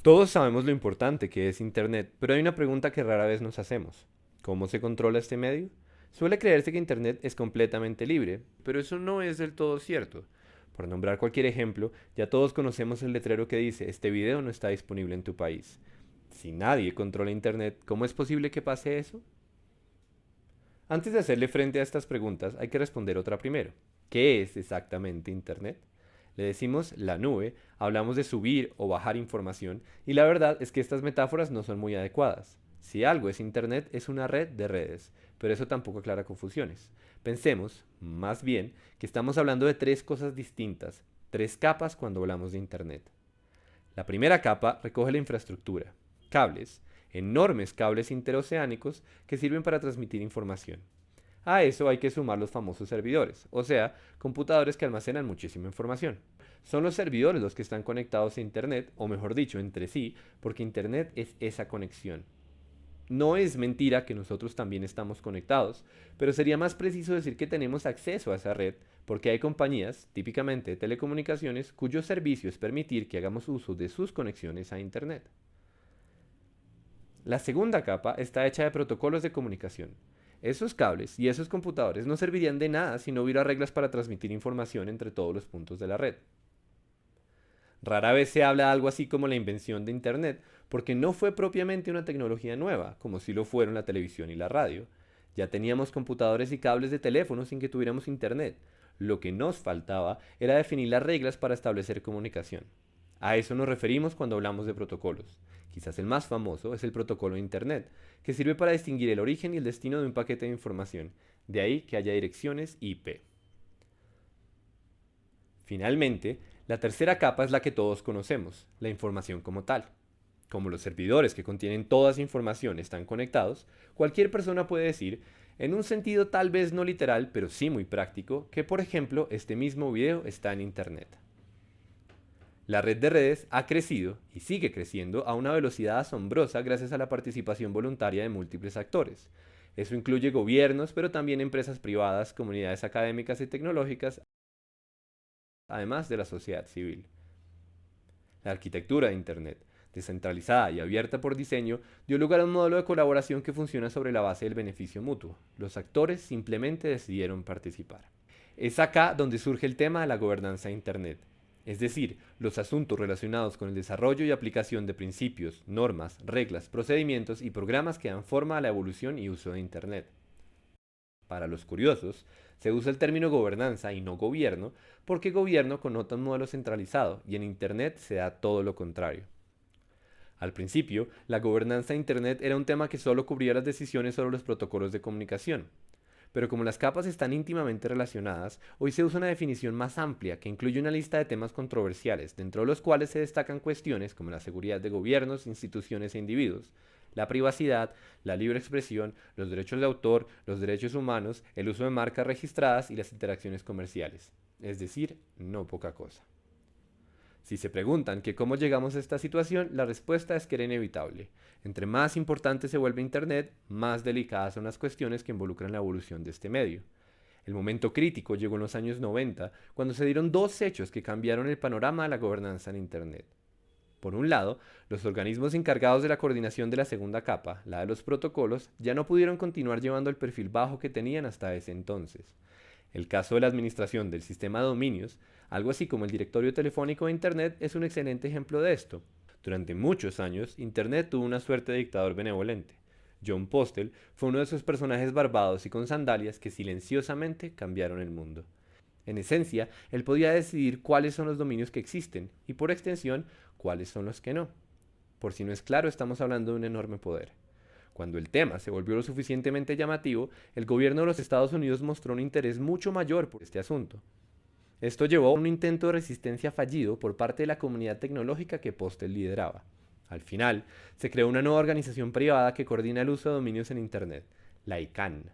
Todos sabemos lo importante que es Internet, pero hay una pregunta que rara vez nos hacemos. ¿Cómo se controla este medio? Suele creerse que Internet es completamente libre, pero eso no es del todo cierto. Por nombrar cualquier ejemplo, ya todos conocemos el letrero que dice, este video no está disponible en tu país. Si nadie controla Internet, ¿cómo es posible que pase eso? Antes de hacerle frente a estas preguntas, hay que responder otra primero. ¿Qué es exactamente Internet? Le decimos la nube, hablamos de subir o bajar información, y la verdad es que estas metáforas no son muy adecuadas. Si algo es Internet, es una red de redes, pero eso tampoco aclara confusiones. Pensemos, más bien, que estamos hablando de tres cosas distintas, tres capas cuando hablamos de Internet. La primera capa recoge la infraestructura, cables, enormes cables interoceánicos que sirven para transmitir información. A eso hay que sumar los famosos servidores, o sea, computadores que almacenan muchísima información. Son los servidores los que están conectados a Internet, o mejor dicho, entre sí, porque Internet es esa conexión. No es mentira que nosotros también estamos conectados, pero sería más preciso decir que tenemos acceso a esa red porque hay compañías, típicamente de telecomunicaciones, cuyo servicio es permitir que hagamos uso de sus conexiones a Internet. La segunda capa está hecha de protocolos de comunicación. Esos cables y esos computadores no servirían de nada si no hubiera reglas para transmitir información entre todos los puntos de la red. Rara vez se habla de algo así como la invención de Internet, porque no fue propiamente una tecnología nueva, como si lo fueron la televisión y la radio. Ya teníamos computadores y cables de teléfono sin que tuviéramos Internet. Lo que nos faltaba era definir las reglas para establecer comunicación. A eso nos referimos cuando hablamos de protocolos. Quizás el más famoso es el protocolo de Internet, que sirve para distinguir el origen y el destino de un paquete de información, de ahí que haya direcciones IP. Finalmente, la tercera capa es la que todos conocemos, la información como tal. Como los servidores que contienen toda esa información están conectados, cualquier persona puede decir, en un sentido tal vez no literal, pero sí muy práctico, que por ejemplo este mismo video está en Internet. La red de redes ha crecido y sigue creciendo a una velocidad asombrosa gracias a la participación voluntaria de múltiples actores. Eso incluye gobiernos, pero también empresas privadas, comunidades académicas y tecnológicas, además de la sociedad civil. La arquitectura de Internet, descentralizada y abierta por diseño, dio lugar a un modelo de colaboración que funciona sobre la base del beneficio mutuo. Los actores simplemente decidieron participar. Es acá donde surge el tema de la gobernanza de Internet, es decir, los asuntos relacionados con el desarrollo y aplicación de principios, normas, reglas, procedimientos y programas que dan forma a la evolución y uso de Internet. Para los curiosos, se usa el término gobernanza y no gobierno porque gobierno connota un modelo centralizado y en Internet se da todo lo contrario. Al principio, la gobernanza de Internet era un tema que solo cubría las decisiones sobre los protocolos de comunicación. Pero como las capas están íntimamente relacionadas, hoy se usa una definición más amplia que incluye una lista de temas controversiales, dentro de los cuales se destacan cuestiones como la seguridad de gobiernos, instituciones e individuos, la privacidad, la libre expresión, los derechos de autor, los derechos humanos, el uso de marcas registradas y las interacciones comerciales. Es decir, no poca cosa. Si se preguntan que cómo llegamos a esta situación, la respuesta es que era inevitable. Entre más importante se vuelve Internet, más delicadas son las cuestiones que involucran la evolución de este medio. El momento crítico llegó en los años 90, cuando se dieron dos hechos que cambiaron el panorama de la gobernanza en Internet. Por un lado, los organismos encargados de la coordinación de la segunda capa, la de los protocolos, ya no pudieron continuar llevando el perfil bajo que tenían hasta ese entonces. El caso de la administración del sistema de dominios, algo así como el directorio telefónico de Internet, es un excelente ejemplo de esto. Durante muchos años, Internet tuvo una suerte de dictador benevolente. John Postel fue uno de esos personajes barbados y con sandalias que silenciosamente cambiaron el mundo. En esencia, él podía decidir cuáles son los dominios que existen y por extensión, cuáles son los que no. Por si no es claro, estamos hablando de un enorme poder. Cuando el tema se volvió lo suficientemente llamativo, el gobierno de los Estados Unidos mostró un interés mucho mayor por este asunto. Esto llevó a un intento de resistencia fallido por parte de la comunidad tecnológica que Postel lideraba. Al final, se creó una nueva organización privada que coordina el uso de dominios en Internet, la ICANN.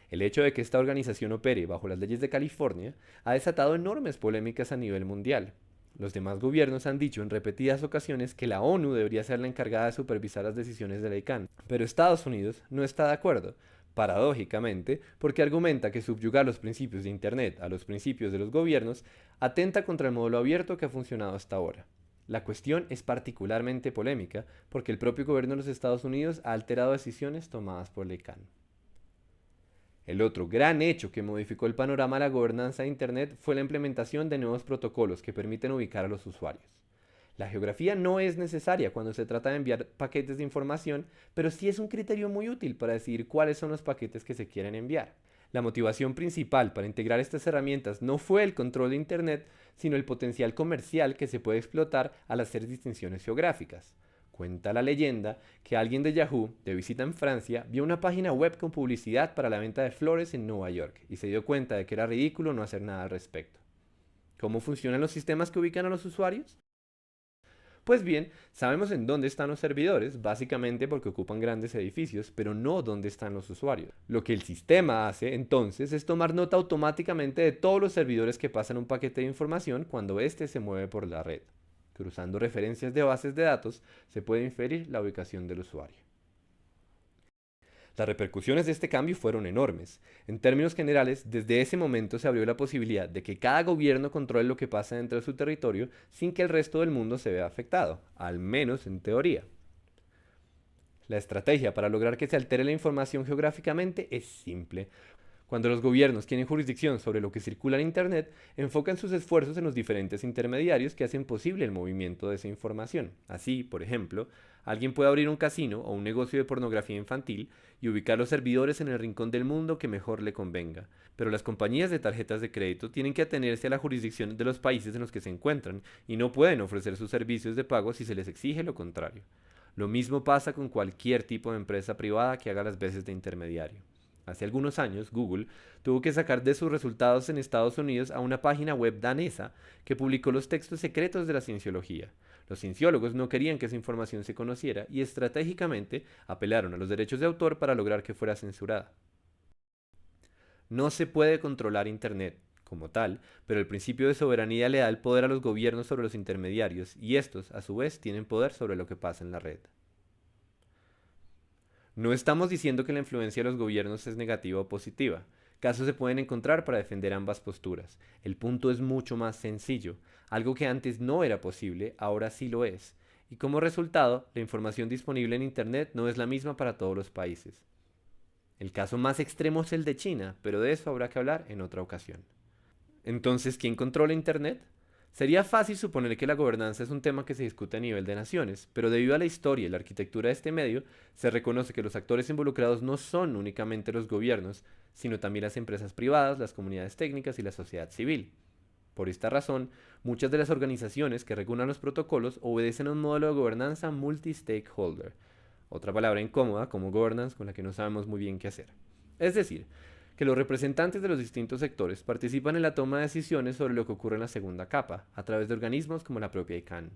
El hecho de que esta organización opere bajo las leyes de California ha desatado enormes polémicas a nivel mundial. Los demás gobiernos han dicho en repetidas ocasiones que la ONU debería ser la encargada de supervisar las decisiones de la ICANN, pero Estados Unidos no está de acuerdo, paradójicamente, porque argumenta que subyugar los principios de Internet a los principios de los gobiernos atenta contra el modelo abierto que ha funcionado hasta ahora. La cuestión es particularmente polémica porque el propio gobierno de los Estados Unidos ha alterado decisiones tomadas por la ICANN. El otro gran hecho que modificó el panorama de la gobernanza de Internet fue la implementación de nuevos protocolos que permiten ubicar a los usuarios. La geografía no es necesaria cuando se trata de enviar paquetes de información, pero sí es un criterio muy útil para decidir cuáles son los paquetes que se quieren enviar. La motivación principal para integrar estas herramientas no fue el control de Internet, sino el potencial comercial que se puede explotar al hacer distinciones geográficas. Cuenta la leyenda que alguien de Yahoo, de visita en Francia, vio una página web con publicidad para la venta de flores en Nueva York y se dio cuenta de que era ridículo no hacer nada al respecto. ¿Cómo funcionan los sistemas que ubican a los usuarios? Pues bien, sabemos en dónde están los servidores, básicamente porque ocupan grandes edificios, pero no dónde están los usuarios. Lo que el sistema hace entonces es tomar nota automáticamente de todos los servidores que pasan un paquete de información cuando éste se mueve por la red. Cruzando referencias de bases de datos, se puede inferir la ubicación del usuario. Las repercusiones de este cambio fueron enormes. En términos generales, desde ese momento se abrió la posibilidad de que cada gobierno controle lo que pasa dentro de su territorio sin que el resto del mundo se vea afectado, al menos en teoría. La estrategia para lograr que se altere la información geográficamente es simple. Cuando los gobiernos tienen jurisdicción sobre lo que circula en Internet, enfocan sus esfuerzos en los diferentes intermediarios que hacen posible el movimiento de esa información. Así, por ejemplo, alguien puede abrir un casino o un negocio de pornografía infantil y ubicar los servidores en el rincón del mundo que mejor le convenga. Pero las compañías de tarjetas de crédito tienen que atenerse a la jurisdicción de los países en los que se encuentran y no pueden ofrecer sus servicios de pago si se les exige lo contrario. Lo mismo pasa con cualquier tipo de empresa privada que haga las veces de intermediario. Hace algunos años, Google tuvo que sacar de sus resultados en Estados Unidos a una página web danesa que publicó los textos secretos de la cienciología. Los cienciólogos no querían que esa información se conociera y estratégicamente apelaron a los derechos de autor para lograr que fuera censurada. No se puede controlar Internet como tal, pero el principio de soberanía le da el poder a los gobiernos sobre los intermediarios y estos, a su vez, tienen poder sobre lo que pasa en la red. No estamos diciendo que la influencia de los gobiernos es negativa o positiva. Casos se pueden encontrar para defender ambas posturas. El punto es mucho más sencillo. Algo que antes no era posible, ahora sí lo es. Y como resultado, la información disponible en Internet no es la misma para todos los países. El caso más extremo es el de China, pero de eso habrá que hablar en otra ocasión. Entonces, ¿quién controla Internet? Sería fácil suponer que la gobernanza es un tema que se discute a nivel de naciones, pero debido a la historia y la arquitectura de este medio, se reconoce que los actores involucrados no son únicamente los gobiernos, sino también las empresas privadas, las comunidades técnicas y la sociedad civil. Por esta razón, muchas de las organizaciones que regulan los protocolos obedecen a un modelo de gobernanza multi-stakeholder, otra palabra incómoda como governance con la que no sabemos muy bien qué hacer. Es decir, que los representantes de los distintos sectores participan en la toma de decisiones sobre lo que ocurre en la segunda capa, a través de organismos como la propia ICANN.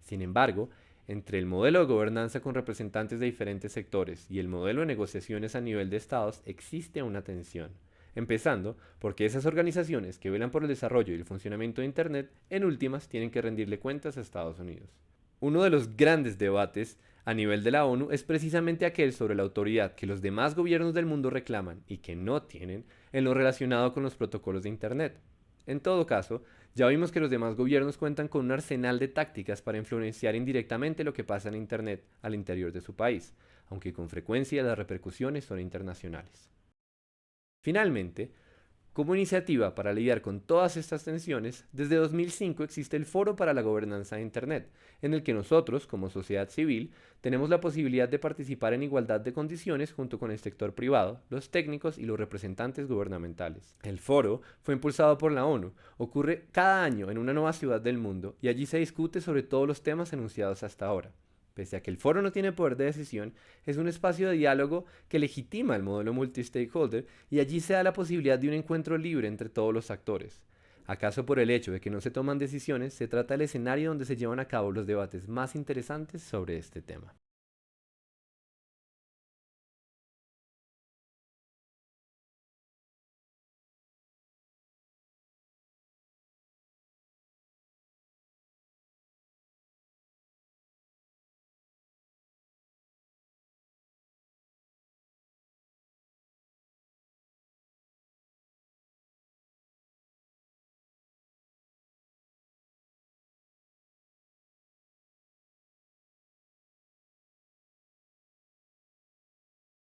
Sin embargo, entre el modelo de gobernanza con representantes de diferentes sectores y el modelo de negociaciones a nivel de estados existe una tensión, empezando porque esas organizaciones que velan por el desarrollo y el funcionamiento de Internet, en últimas, tienen que rendirle cuentas a Estados Unidos. Uno de los grandes debates a nivel de la ONU es precisamente aquel sobre la autoridad que los demás gobiernos del mundo reclaman y que no tienen en lo relacionado con los protocolos de Internet. En todo caso, ya vimos que los demás gobiernos cuentan con un arsenal de tácticas para influenciar indirectamente lo que pasa en Internet al interior de su país, aunque con frecuencia las repercusiones son internacionales. Finalmente, como iniciativa para lidiar con todas estas tensiones, desde 2005 existe el Foro para la Gobernanza de Internet, en el que nosotros, como sociedad civil, tenemos la posibilidad de participar en igualdad de condiciones junto con el sector privado, los técnicos y los representantes gubernamentales. El foro fue impulsado por la ONU, ocurre cada año en una nueva ciudad del mundo y allí se discute sobre todos los temas enunciados hasta ahora. Pese a que el foro no tiene poder de decisión, es un espacio de diálogo que legitima el modelo multi-stakeholder y allí se da la posibilidad de un encuentro libre entre todos los actores. ¿Acaso por el hecho de que no se toman decisiones, se trata del escenario donde se llevan a cabo los debates más interesantes sobre este tema?